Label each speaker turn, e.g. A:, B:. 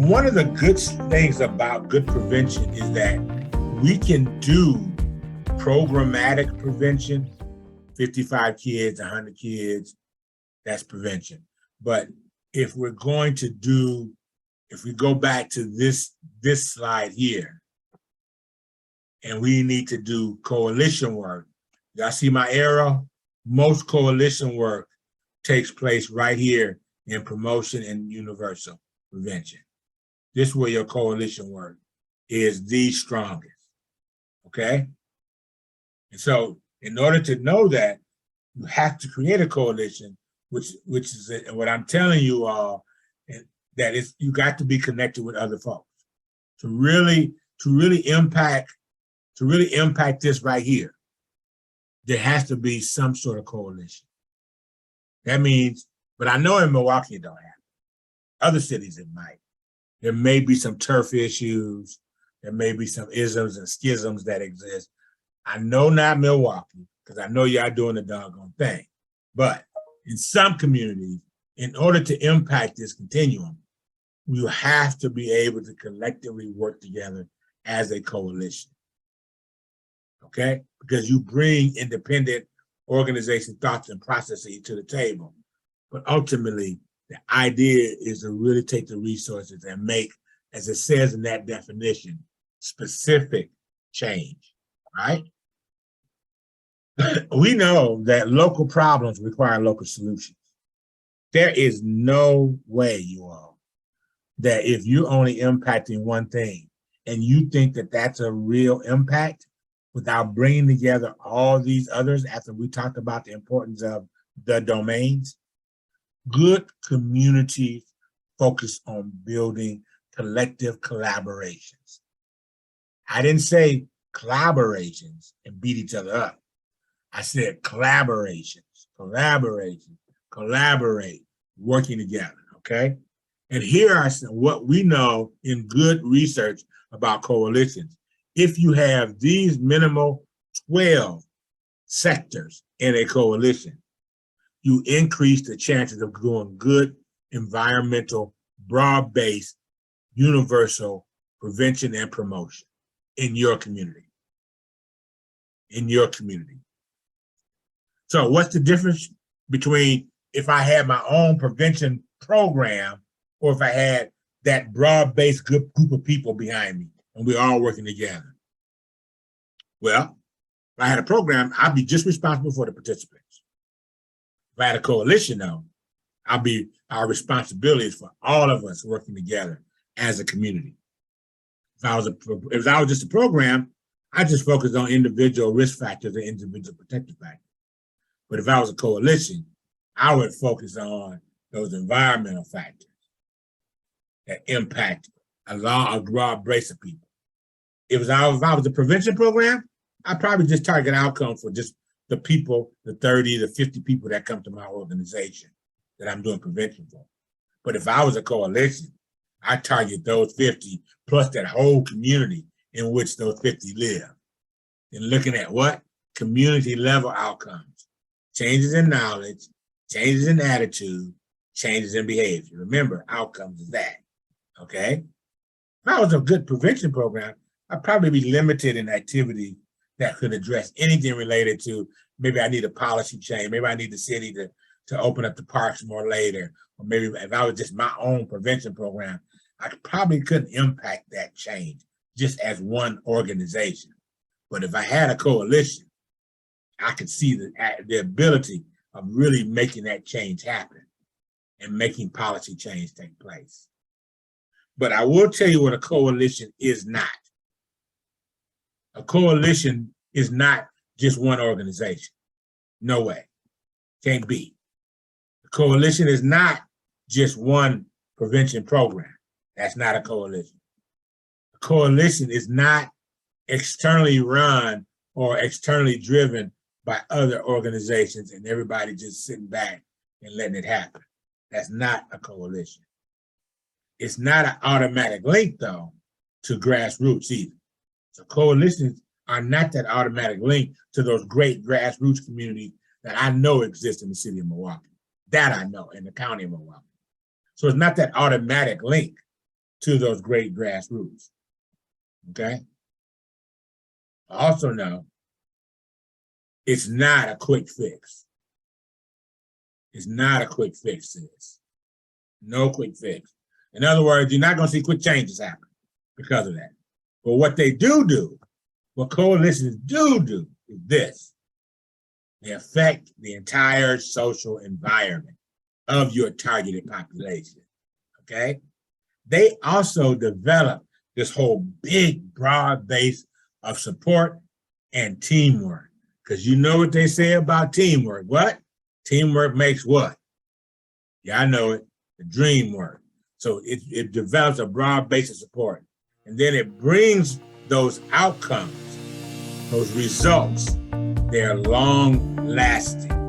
A: One of the good things about good prevention is that we can do programmatic prevention, 55 kids, 100 kids, that's prevention. But if we're going to do, if we go back to this slide here, and we need to do coalition work, y'all see my arrow? Most coalition work takes place right here in promotion and universal prevention. This is where your coalition work is the strongest, okay? And so in order to know that, you have to create a coalition, which is what I'm telling you all, that is, you got to be connected with other folks to really impact this right here. There has to be some sort of coalition. That means, but I know in Milwaukee it don't have it. Other cities it might. There may be some turf issues. There may be some isms and schisms that exist. I know not Milwaukee, because I know y'all doing the doggone thing. But in some communities, in order to impact this continuum, you have to be able to collectively work together as a coalition. Okay? Because you bring independent organization thoughts and processes to the table. But ultimately, the idea is to really take the resources and make, as it says in that definition, specific change, right? We know that local problems require local solutions. There is no way, you all, that if you're only impacting one thing and you think that that's a real impact without bringing together all these others after we talked about the importance of the domains, good communities focus on building collective collaborations. I didn't say collaborations and beat each other up. I said collaborations, collaborate, working together, okay? And here are what we know in good research about coalitions. If you have these minimal 12 sectors in a coalition, you increase the chances of doing good environmental, broad-based, universal prevention and promotion in your community. In your community. So what's the difference between if I had my own prevention program or if I had that broad-based good group of people behind me and we're all working together? Well, if I had a program, I'd be just responsible for the participants. If I had a coalition, though, our responsibility is for all of us working together as a community. If I was just a program, I just focused on individual risk factors and individual protective factors. But if I was a coalition, I would focus on those environmental factors that impact a broad base of people. If I was a prevention program, I'd probably just target outcomes for just the people, the 30 to 50 people that come to my organization that I'm doing prevention for. But if I was a coalition, I target those 50 plus that whole community in which those 50 live. And looking at what? Community level outcomes. Changes in knowledge, changes in attitude, changes in behavior. Remember, outcomes is that, okay? If I was a good prevention program, I'd probably be limited in activity that could address anything related to, maybe I need a policy change, maybe I need the city to open up the parks more later, or maybe if I was just my own prevention program, I probably couldn't impact that change just as one organization. But if I had a coalition, I could see the ability of really making that change happen and making policy change take place. But I will tell you what a coalition is not. A coalition is not just one organization. No way. Can't be. A coalition is not just one prevention program. That's not a coalition. A coalition is not externally run or externally driven by other organizations and everybody just sitting back and letting it happen. That's not a coalition. It's not an automatic link, though, to grassroots either. So coalitions are not that automatic link to those great grassroots communities that I know exist in the city of Milwaukee. That I know in the county of Milwaukee. So it's not that automatic link to those great grassroots. Okay? I also know it's not a quick fix. It's not a quick fix to this. No quick fix. In other words, you're not going to see quick changes happen because of that. But what they do, what coalitions do is this. They affect the entire social environment of your targeted population, okay? They also develop this whole big, broad base of support and teamwork. Because you know what they say about teamwork. What? Teamwork makes what? Yeah, I know it. The dream work. So it develops a broad base of support. And then it brings those outcomes, those results. They're long lasting.